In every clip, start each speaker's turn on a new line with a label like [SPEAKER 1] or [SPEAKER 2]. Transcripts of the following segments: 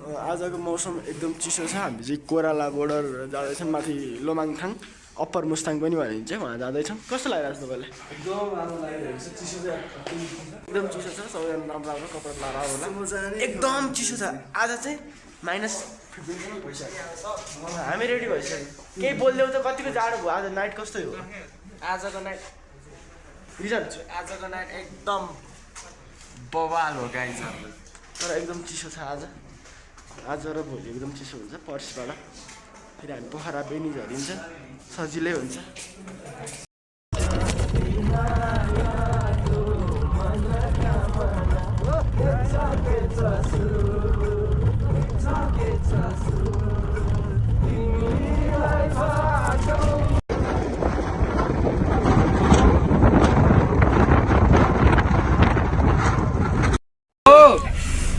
[SPEAKER 1] आजको मौसम एकदम चिसो छ। हामी चाहिँ कोराला बोर्डर जाँदैछौँ, माथि लोमाङथाङ अप्पर मुस्ताङ पनि भनिन्छ, उहाँ जाँदैछौँ। कस्तो लागिरहेको छ तपाईँलाई?
[SPEAKER 2] एकदम राम्रो लागिरहेको छ। चिसो चाहिँ
[SPEAKER 1] एकदम चिसो छ, सबैजना राम्रो राम्रो कपडा लगाएर होला। एकदम चिसो छ। आज चाहिँ -15 भइसक्यो। हामी रेडी भइसक्यो। केही बोलिदेऊ त, कतिको जाडो भयो आज? नाइट कस्तो हो
[SPEAKER 3] आजको नाइट?
[SPEAKER 1] रिजल्ट
[SPEAKER 3] आजको नाइट एकदम बवाल हो गाइस।
[SPEAKER 1] तर एकदम चिसो छ आज र भोलि एकदम चिसो हुन्छ। पर्सिबाट फेरि हामी पोखरा बेनी झरिन्छ, सजिलै हुन्छ।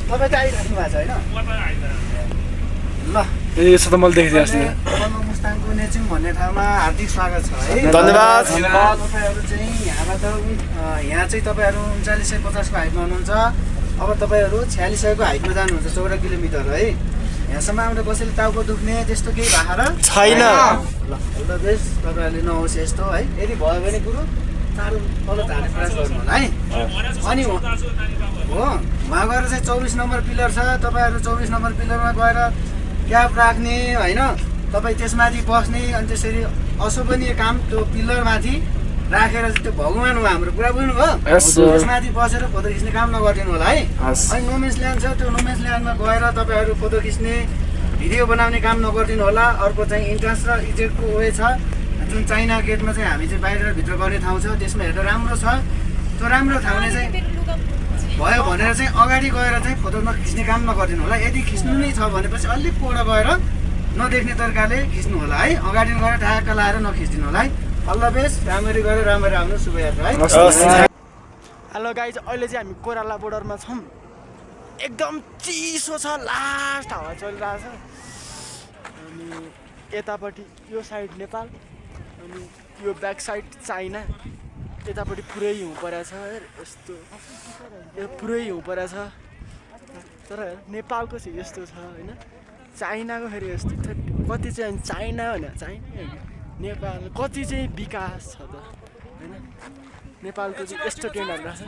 [SPEAKER 1] तपाईँ चाहिँ आइराख्नु भएको छ होइन? ल
[SPEAKER 2] यसो त मैले देखेको थिएँ
[SPEAKER 4] मुस्ताङको नेचुङ भन्ने ठाउँमा हार्दिक स्वागत छ है।
[SPEAKER 1] धन्यवाद।
[SPEAKER 4] तपाईँहरू चाहिँ यहाँबाट यहाँ चाहिँ तपाईँहरू 3950 को हाइटमा हुनुहुन्छ। अब तपाईँहरू 4600 को हाइटमा जानुहुन्छ, 14 किलोमिटर है। यहाँसम्म आउँदा कसैले टाउको दुख्ने त्यस्तो केही भएको
[SPEAKER 1] छैन।
[SPEAKER 4] ल द बेस्ट, तपाईँहरूले नहोस् यस्तो है। यदि भयो भने कुरो चारो तल झार्ने प्रयास गर्नु होला है। अनि हो उहाँ गएर चाहिँ 24 नम्बर पिलर छ, तपाईँहरू 24 नम्बर पिलरमा गएर क्याप राख्ने होइन, तपाईँ त्यसमाथि बस्ने, अनि त्यसरी अशोभनीय काम त्यो पिलरमाथि राखेर चाहिँ त्यो भगवान् हो हाम्रो, कुरा बुझ्नुभयो? त्यसमाथि बसेर फोटो खिच्ने काम नगरिदिनु होला है। अनि नोमेन्स ल्यान्ड छ, त्यो नोमेन्स ल्यान्डमा गएर तपाईँहरू फोटो खिच्ने भिडियो बनाउने काम नगरिदिनु होला। अर्को चाहिँ इन्ट्रान्स र इजेक्टको वे छ, जुन चाइना गेटमा चाहिँ हामी चाहिँ बाहिर भित्र गर्ने ठाउँ छ, त्यसमा हेर्दा राम्रो छ। त्यो राम्रो ठाउँले चाहिँ भयो भनेर चाहिँ अगाडि गएर चाहिँ फोटो नखिच्ने काम नगरिदिनु होला। यदि खिच्नु नै छ भनेपछि अलिक पर गएर नदेख्ने तरिकाले खिच्नु होला है। अगाडि गएर ढाक्क लाएर नखिचिदिनु होला है। अल्ल बेस्ट, राम्ररी गरेर राम्ररी आउनु, शुभयात्रा है।
[SPEAKER 1] हेलो गाइज, अहिले चाहिँ हामी कोराला बोर्डरमा छौँ। एकदम चिसो छ, लास्ट हावा चलिरहेछ। अनि यतापट्टि यो साइड नेपाल, अनि यो ब्याक साइड चाइना, यतापट्टि पुरै हिउँ परेको छ यस्तो, यो पुरै हिउँ परेको छ। तर नेपालको चाहिँ यस्तो छ होइन, चाइनाको फेरि यस्तो कति चाहिँ चाइना होइन, चाइना नेपाल कति चाहिँ विकास छ त होइन। नेपालको चाहिँ यस्तो ट्रेन्ड हालिरहेको छ।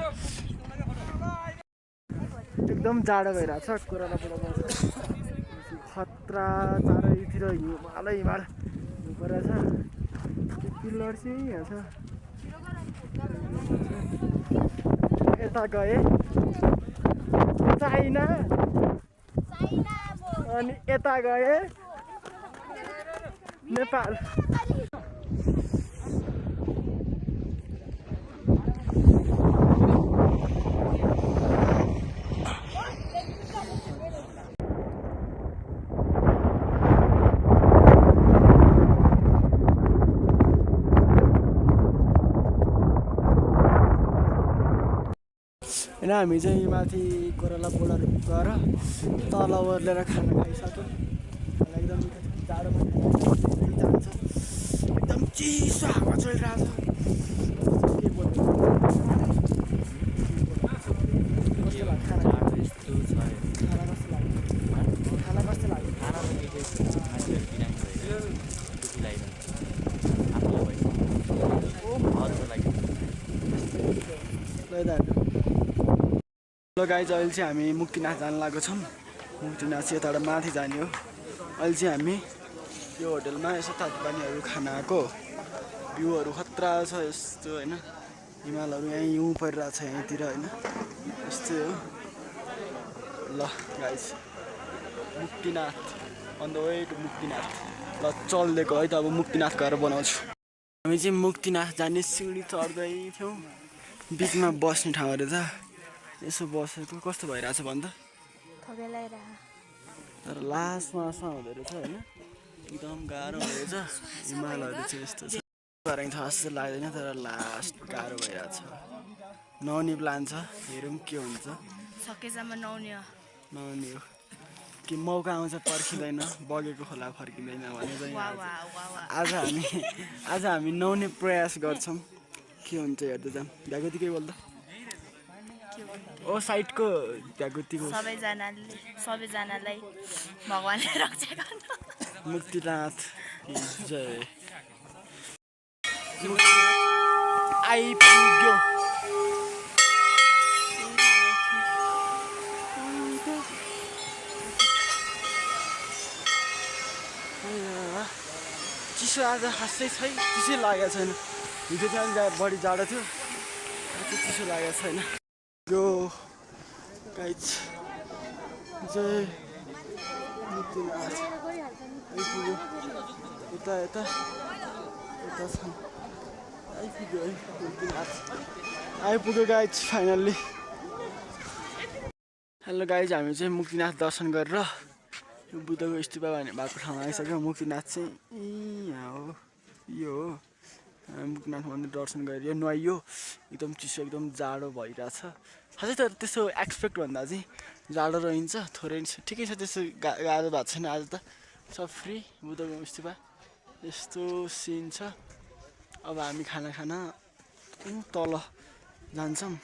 [SPEAKER 1] एकदम जाडो भइरहेको छ कोरालाबाट। खतरा चारैतिर हिमाल हिउँ परेको छ। पिलर चाहिँ यहाँ छ, यता गए चाइना, अनि यता गए नेपाल। होइन हामी चाहिँ माथि कोराला बोर्डर गएर तल ओर्लेर खाना खाइसक्यौँ। एकदम जाडोमा जान्छ, एकदम चिसो हावा चलिरहेको छ। के बोल्नु, कस्तो लाग्छ खाना? खाना कस्तो लाग्यो? खाना कस्तो लाग्यो? हेलो गाइज, अहिले चाहिँ हामी मुक्तिनाथ जान लागेको छौँ। मुक्तिनाथ चाहिँ यताबाट माथि जाने हो। अहिले चाहिँ हामी यो होटलमा यसो तातो पानीहरू खान आएको। भ्यूहरू खतरा छ यस्तो होइन, हिमालहरू यहीँ हिउँ परिरहेको छ यहीँतिर होइन, यस्तै हो। ल guys, Muktinath on the way to Muktinath. ल चलिदिएको है त, अब मुक्तिनाथ गएर बनाउँछु। हामी चाहिँ मुक्तिनाथ जाने सिँढी चढ्दै थियौँ, बिचमा बस्ने ठाउँहरू छ। यसो बसेको कस्तो भइरहेछ भन् त? तर लास्टमा हुँदो रहेछ होइन, एकदम गाह्रो भएछ। हिमालहरू चाहिँ यस्तो छ, गरेको छ जस्तो लाग्दैन, तर लास्ट गाह्रो भइरहेछ। नुहाउने प्लान छ, हेरौँ के हुन्छ।
[SPEAKER 5] सकेसम्म नुहाउने
[SPEAKER 1] हो कि मौका आउँछ पर्खिँदैन, बगेको खोला फर्किँदैन भने चाहिँ आज हामी नुहाउने प्रयास गर्छौँ। के हुन्छ हेर्दै जाऊँ। भ्याएको के बोल्दा ओ साइडको त्यहाँ गुत्तीको
[SPEAKER 5] सबैजनालाई भगवानले रक्षा गर्नु।
[SPEAKER 1] मुक्तिनाथ की जय। आइपुग्यो। चिसो आज खासै छैन, चिसै लागेको छैन। हिजो चाहिँ बढी जाडो थियो, आज चिसो लागेको छैन। यो गाइज जय मुक्तिनाथ आइपुग्यो। यता यता यता छन्, आइपुग्यो है मुक्तिनाथ आइपुग्यो गाइज फाइनल्ली। हेलो गाइज, हामी चाहिँ मुक्तिनाथ दर्शन गरेर यो बुद्धको स्तूपा भन्ने भएको ठाउँमा आइसक्यो। मुक्तिनाथ चाहिँ यहाँ हो, यो हो मुक्तिनाथ मन्दिर दर्शन गरेर नुहाइयो। एकदम चिसो एकदम जाडो भइरहेछ। खासै तर त्यसो एक्सपेक्ट भन्दा चाहिँ जाडो रहन्छ, थोरै ठिकै छ, त्यस्तो गाह्रो भएको छैन। आज त सब फ्री बुद्धको स्तूपा यस्तो सिन छ। अब हामी खाना खान तल जान्छौँ,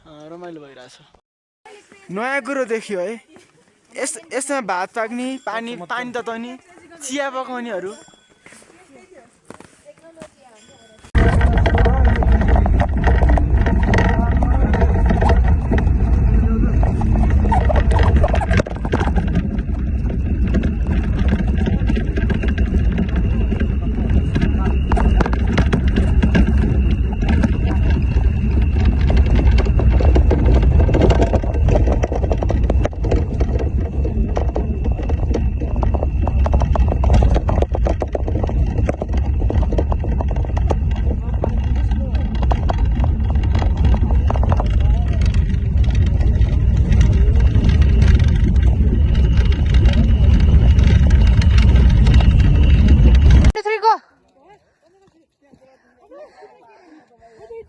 [SPEAKER 1] रमाइलो भइरहेछ। नयाँ कुरो देखियो है, यसमा भात पाक्ने, पानी तताउने, चिया पकाउनेहरू।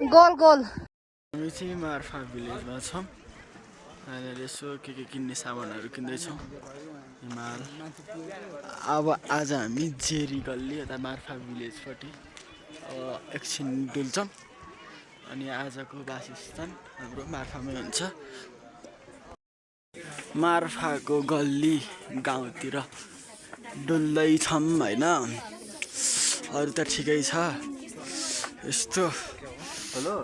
[SPEAKER 5] Goal goal.
[SPEAKER 1] हामी चाहिँ मार्फा भिलेजमा छौँ। यहाँनिर यसो के किन्ने सामानहरू किन्दैछौँ। हिमाल। अब आज हामी जेरी गल्ली यता मार्फा भिलेजपट्टि एकछिन डुल्छौँ। अनि आजको वासस्थान हाम्रो मार्फामै हुन्छ। मार्फाको गल्ली गाउँतिर डुल्दैछौँ होइन। अरू त ठिकै छ। यस्तो हेलो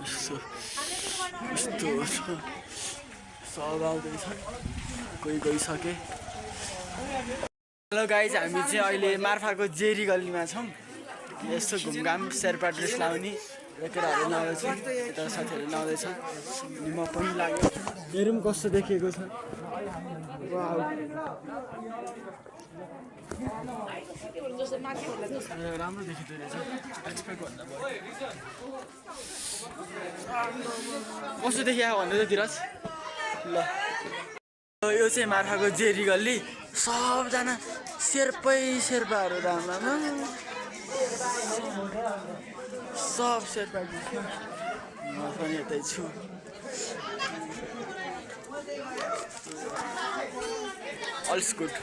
[SPEAKER 1] यस्तो यस्तो छ, सब आउँदैछ, कोही गइसके। हेलो गाइज, हामी चाहिँ अहिले मार्फाको जेरी गल्लीमा छौँ। यस्तो घुमघाम शेर्पा ड्रेस लाउने केटाहरू लाउँदैछ, यता साथीहरू लाउँदैछ। अनि म पनि लाग्यो, मेरो पनि कस्तो देखिएको छ। राम्रो देखिँदो रहेछ, एक्सपेक्ट भन्दा भयो। कस्तो देखियो भन्दै थियो धीरज? ल यो चाहिँ मार्फाको जेरी गल्ली। सबजना शेर्पाहरू राम्रामा सब शेर्पा। म पनि यतै छु। अल्स गुड।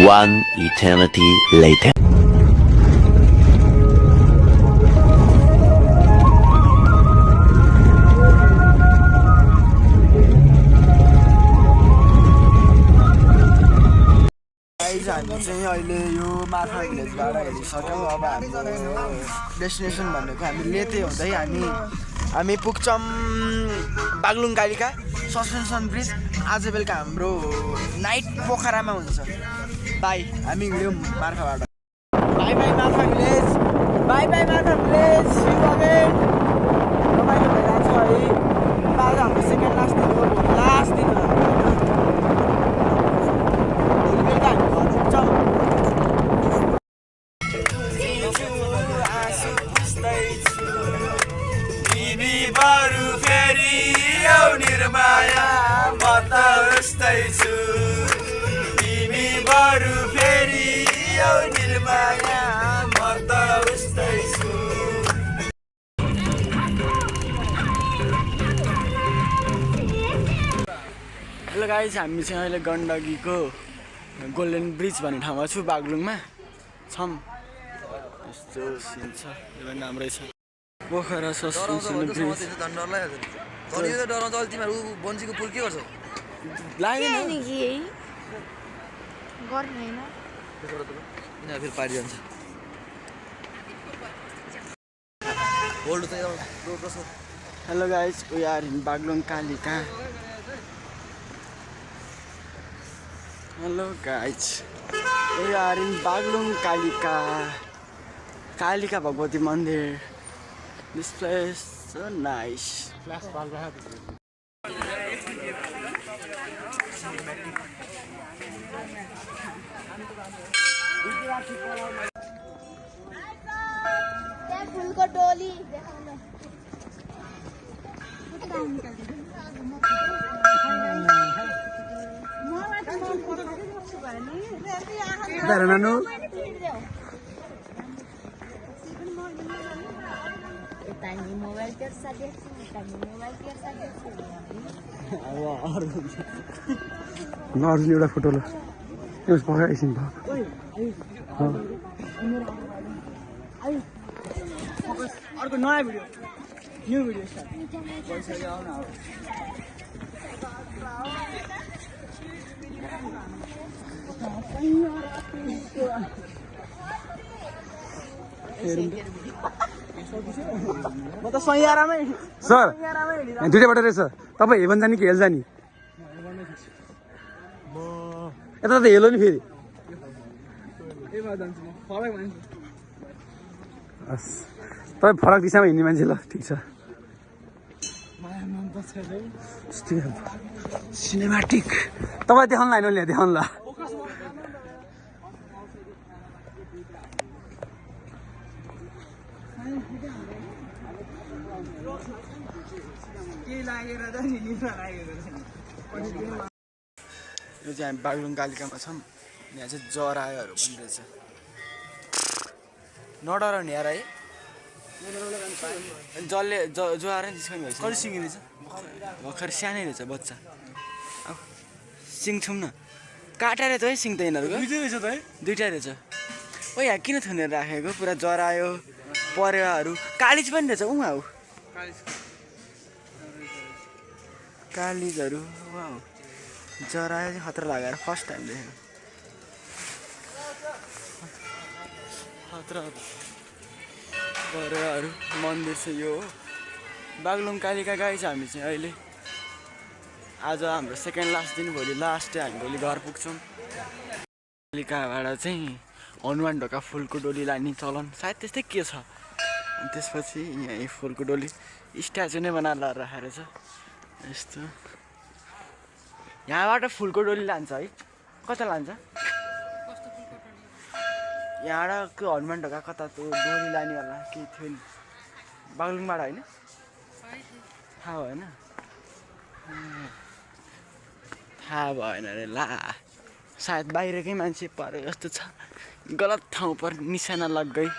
[SPEAKER 6] One eternity later.
[SPEAKER 1] हामी चाहिँ अहिले यो मार्फा भिलेजबाट हेरिसक्यौँ। अब हाम्रो डेस्टिनेसन भनेको हामी लेते हुँदै हामी पुग्छौँ बागलुङ कालिका सस्पेन्सन ब्रिज। आज बेलुका हाम्रो नाइट पोखरामा हुन्छ। बाई, हामी हिँड्यौँ मार्फाबाट। Bye bye Marpha village, bye bye Marpha village. रमाइलो भइरहेको छ है। आज हाम्रो सेकेन्ड लास्ट दिन हो, लास्ट दिन हो। भोलि बेलुका हामी घर पुग्छौँ।
[SPEAKER 3] बरु फेरि निर्माया म त उस्तै छु। माया म त उस्तै छु
[SPEAKER 1] हेलो गाइज हामी चाहिँ अहिले गण्डकीको गोल्डन ब्रिज भन्ने ठाउँमा छु बागलुङमा छौँ यस्तो सिन छ यो पनि राम्रै छ पोखरा सस्पेन्सन ब्रिज
[SPEAKER 3] डराउँछ अहिले तिमीहरू बन्सीको पुल के गर्छ
[SPEAKER 1] लाग्दैन
[SPEAKER 5] गर्ने होइन
[SPEAKER 3] यिनीहरू फेरि पार्टी जान्छ होल्ड चाहिँ
[SPEAKER 1] hello guys we are in Baglung Kalika hello guys we are in Baglung Kalika Kalika Bhagwati मन्दिर दिस प्लेस सो नाइस
[SPEAKER 5] त्यहाँ फुलको डोली देखाउन
[SPEAKER 4] नानु
[SPEAKER 5] मोबाइल तेर्सा देख्छु मोबाइल तेर्सा देख्छु
[SPEAKER 2] अर्जुन एउटा फोटो ल पक्का एकछिन
[SPEAKER 1] अर्को नयाँ भिडियो न्यू भिडियो स्टार्ट म त सैयारामै
[SPEAKER 2] सर दुईटा बाटो रहेछ तपाईँ हेभन जाने कि हेल जाने यता त हेलो नि फेरि हस् तपाईँ फरक दिशामा हिँड्ने मान्छे ल ठिक छ सिनेमेटिक तपाईँ देखाउनु लाइन ल्या देखाउनु ल
[SPEAKER 1] यो चाहिँ हामी बागलुङ कालिकामा छौँ यहाँ चाहिँ जरायोहरू पनि रहेछ नडर नि यार है जसले जो आएर निस्कने भएछ कति सिङ्गी रहेछ भर्खर सानै रहेछ बच्चा अब सिङ्छौँ न काटेर त है सिङ त यिनीहरूको दुइटै रहेछ ओ यहाँ किन थुनेर राखेको पुरा जरायो परेवाहरू कालिज पनि रहेछ उहाँ हो कालिजहरू वा जरायो चाहिँ खतरा लगाएर फर्स्ट टाइम देखेको खतरा परेवाहरू मन्दिर चाहिँ यो हो बागलुङ कालिका गएछ हामी चाहिँ अहिले आज हाम्रो सेकेन्ड लास्ट दिन भोलि लास्ट डे हामी भोलि घर पुग्छौँ कालिकाबाट चाहिँ हनुमान ढोका फुलको डोली लाने चलन सायद त्यस्तै के छ अनि त्यसपछि यहाँ फुलको डोली स्ट्याचु नै बनाएर राखेर छ यस्तो यहाँबाट फुलको डोली लान्छ है कता लान्छ यहाँबाट हनुमान ढोका कता त्यो डोली लानेवाला के थियो नि बागलुङबाट होइन थाहा भएन थाहा भएन अरे ला सायद बाहिरकै मान्छे पऱ्यो जस्तो छ गलत ठाउँ पर निशाना लग गई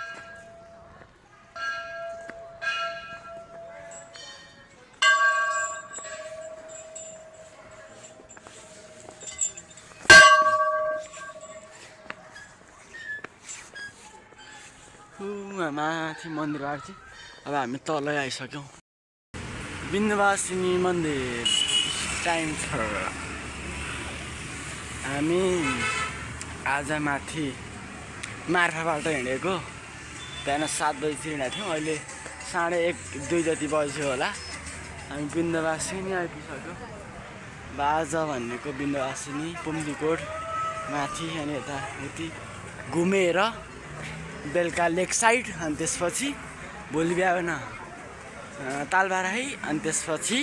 [SPEAKER 1] माथि मन्दिरबाट चाहिँ अब हामी तल आइसक्यौँ विन्ध्यवासिनी मन्दिर टाइम छ हामी आज माथि मार्फाबाट हिँडेको बिहान 7 बजीतिर हिँडेको थियौँ अहिले 1:30-2 जति बज्यो होला हामी विन्ध्यवासिनी आइपुगिसक्यौँ बाजा भनेको विन्ध्यवासिनी पुम्लीकोट माथि अनि यता उति घुमेर बेलुका लेक साइड अनि त्यसपछि भोलि बिहान तालबाराही अनि त्यसपछि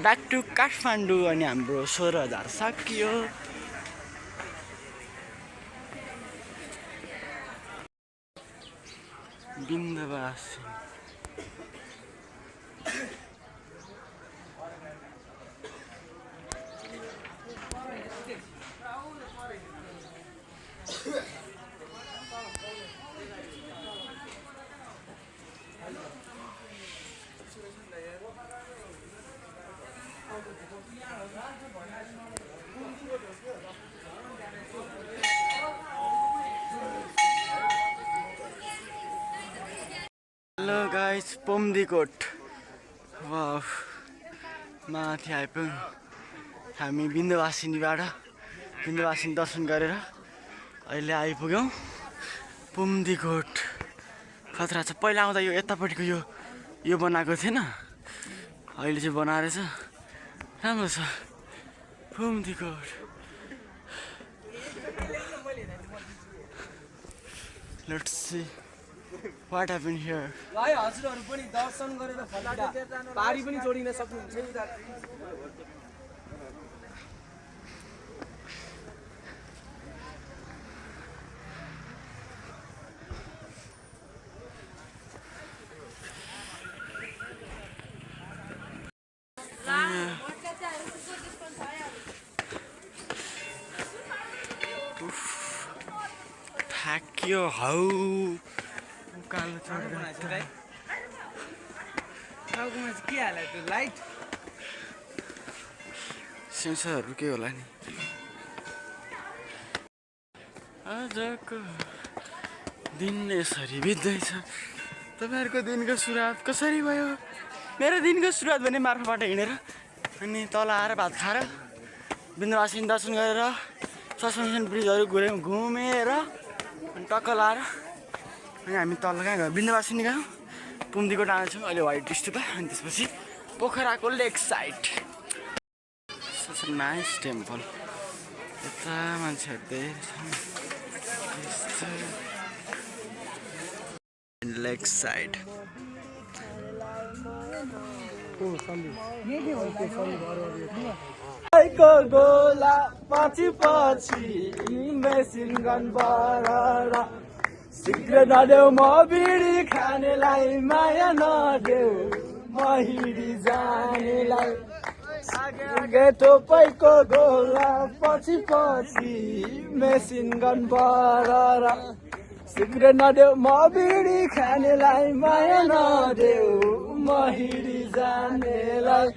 [SPEAKER 1] ब्याक टु काठमाडौँ अनि हाम्रो 16,000 सकियो विन्ध्यवासिनी हेलो गाइस, पम्दीकोट वाह माथि आइपुग्यौँ हामी बिन्दुवासिनीबाट बिन्दुवासिनी दर्शन गरेर अहिले आइपुग्यौँ पम्दीकोट। खतरा छ। पहिला आउँदा यो यतापट्टिको यो बनाएको थिएन, अहिले चाहिँ बनाएर छ। राम्रो छ Pumdikot. Let's see what happened here.
[SPEAKER 2] भाइ हजुरहरू पनि दर्शन गरेर फलाटा पारी पनि जोडिन सक्नुहुन्छ।
[SPEAKER 1] थाक्यो हौ कालो चढ्दा
[SPEAKER 2] टाउकोमा चाहिँ के हाल्यो त्यो लाइट
[SPEAKER 1] सेन्सरहरू के होला नि। आजको दिन यसरी बित्दैछ। तपाईँहरूको दिनको सुरुवात कसरी भयो? मेरो दिनको सुरुवात भने मार्फबाट हिँडेर अनि तल आएर भात खाएर बिन्दुवासिनी दर्शन गरेर सस्पेन्सन ब्रिजहरू घुमेर अनि टक्क लाएर अनि हामी तल कहाँ गयौँ? बिन्दुवासिनी गयौँ, पुम्दीकोट आउँछौँ अहिले व्हाइट स्तूपा, अनि त्यसपछि पोखराको लेक साइड। Such nice temple. यता मान्छेहरू धेरै छन्। लेक साइड गोला पछि पछि मेसिन गन बरार सिक्रेट नदेऊ म बिडी खानेलाई माया नदेऊ महिरी जानेलाई आगे टोपैको गोला पछि पछि मेसिन गन बरार सिक्रेट नदेऊ म बिडी खानेलाई माया नदेऊ महिरी जानेलाई।